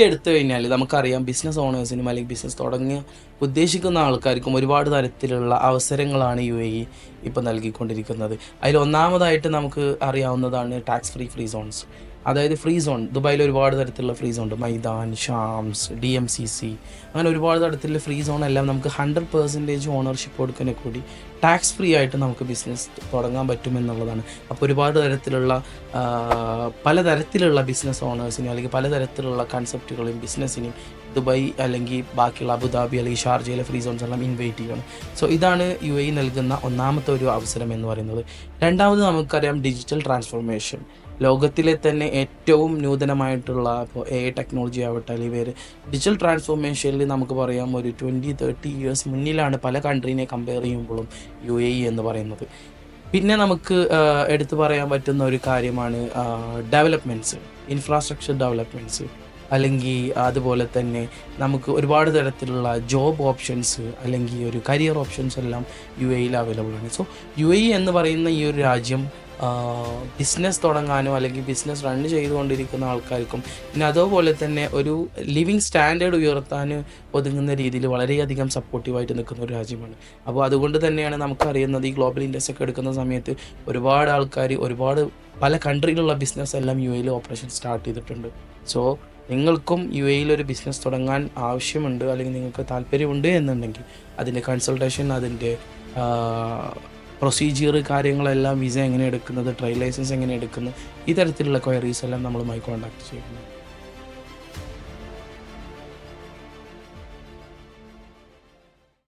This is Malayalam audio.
എടുത്തു കഴിഞ്ഞാൽ നമുക്കറിയാം ബിസിനസ് ഓണേഴ്സിനും അല്ലെങ്കിൽ ബിസിനസ് തുടങ്ങിയ ഉദ്ദേശിക്കുന്ന ആൾക്കാർക്കും ഒരുപാട് തരത്തിലുള്ള അവസരങ്ങളാണ് ഇപ്പോൾ നൽകിക്കൊണ്ടിരിക്കുന്നത്. അതിൽ ഒന്നാമതായിട്ട് നമുക്ക് അറിയാവുന്നതാണ് ടാക്സ് ഫ്രീ സോൺസ്. അതായത് ഫ്രീ സോൺ ദുബായിൽ ഒരുപാട് തരത്തിലുള്ള ഫ്രീ സോൺ ഉണ്ട്. മൈതാൻ, ഷാംസ്, DMCC, അങ്ങനെ ഒരുപാട് തരത്തിലുള്ള ഫ്രീ സോൺ എല്ലാം നമുക്ക് 100% ഓണർഷിപ്പ് കൊടുക്കുന്നതിനെ കൂടി ടാക്സ് ഫ്രീ ആയിട്ട് നമുക്ക് ബിസിനസ് തുടങ്ങാൻ പറ്റുമെന്നുള്ളതാണ്. അപ്പോൾ ഒരുപാട് തരത്തിലുള്ള പലതരത്തിലുള്ള ബിസിനസ് ഓണേഴ്സിനും അല്ലെങ്കിൽ പലതരത്തിലുള്ള കൺസെപ്റ്റുകളും ബിസിനസ്സിനും ദുബായ് അല്ലെങ്കിൽ ബാക്കിയുള്ള അബുദാബി അല്ലെങ്കിൽ ഷാർജയിലെ ഫ്രീ സോൺസ് എല്ലാം ഇൻവൈറ്റ് ചെയ്യണം. സോ ഇതാണ് നൽകുന്ന ഒന്നാമത്തെ ഒരു അവസരം എന്ന് പറയുന്നത്. രണ്ടാമത് നമുക്കറിയാം ഡിജിറ്റൽ ട്രാൻസ്ഫോർമേഷൻ. ലോകത്തിലെ തന്നെ ഏറ്റവും നൂതനമായിട്ടുള്ള ഇപ്പോൾ AI ടെക്നോളജി ആവട്ടെ അല്ലെങ്കിൽ വേറെ ഡിജിറ്റൽ ട്രാൻസ്ഫോർമേഷനിൽ നമുക്ക് പറയാം ഒരു 20-30 ഇയേഴ്സ് മുന്നിലാണ് പല കൺട്രീനെ കമ്പയർ ചെയ്യുമ്പോഴും എന്ന് പറയുന്നത്. പിന്നെ നമുക്ക് എടുത്തു പറയാൻ പറ്റുന്ന ഒരു കാര്യമാണ് ഡെവലപ്മെൻറ്റ്സ്, ഇൻഫ്രാസ്ട്രക്ചർ ഡെവലപ്മെൻറ്റ്സ്, അല്ലെങ്കിൽ അതുപോലെ തന്നെ നമുക്ക് ഒരുപാട് തരത്തിലുള്ള ജോബ് ഓപ്ഷൻസ് അല്ലെങ്കിൽ ഒരു കരിയർ ഓപ്ഷൻസ് എല്ലാം അവൈലബിൾ ആണ്. സോ എന്ന് പറയുന്ന ഈ ഒരു രാജ്യം ബിസിനസ് തുടങ്ങാനോ അല്ലെങ്കിൽ ബിസിനസ് റൺ ചെയ്തുകൊണ്ടിരിക്കുന്ന ആൾക്കാർക്കും പിന്നെ അതുപോലെ തന്നെ ഒരു ലിവിങ് സ്റ്റാൻഡേർഡ് ഉയർത്താൻ ഒതുങ്ങുന്ന രീതിയിൽ വളരെയധികം സപ്പോർട്ടീവായിട്ട് നിൽക്കുന്ന ഒരു രാജ്യമാണ്. അപ്പോൾ അതുകൊണ്ട് തന്നെയാണ് നമുക്കറിയുന്നത് ഈ ഗ്ലോബൽ ഇൻഡെക്സ് ഒക്കെ എടുക്കുന്ന സമയത്ത് ഒരുപാട് ആൾക്കാർ പല കൺട്രിയിലുള്ള ബിസിനസ് എല്ലാം ഓപ്പറേഷൻ സ്റ്റാർട്ട് ചെയ്തിട്ടുണ്ട്. സോ നിങ്ങൾക്കും ഒരു ബിസിനസ് തുടങ്ങാൻ ആവശ്യമുണ്ട് അല്ലെങ്കിൽ നിങ്ങൾക്ക് താല്പര്യമുണ്ട് എന്നുണ്ടെങ്കിൽ അതിൻ്റെ കൺസൾട്ടേഷൻ, അതിൻ്റെ പ്രൊസീജിയർ കാര്യങ്ങളെല്ലാം, വിസ എങ്ങനെ എടുക്കുന്നത്, ട്രയൽ ലൈസൻസ് എങ്ങനെ എടുക്കുന്നത്, ഈ തരത്തിലുള്ള ക്വയറീസ് എല്ലാം നമ്മളുമായി കോൺടാക്ട് ചെയ്യുന്നു.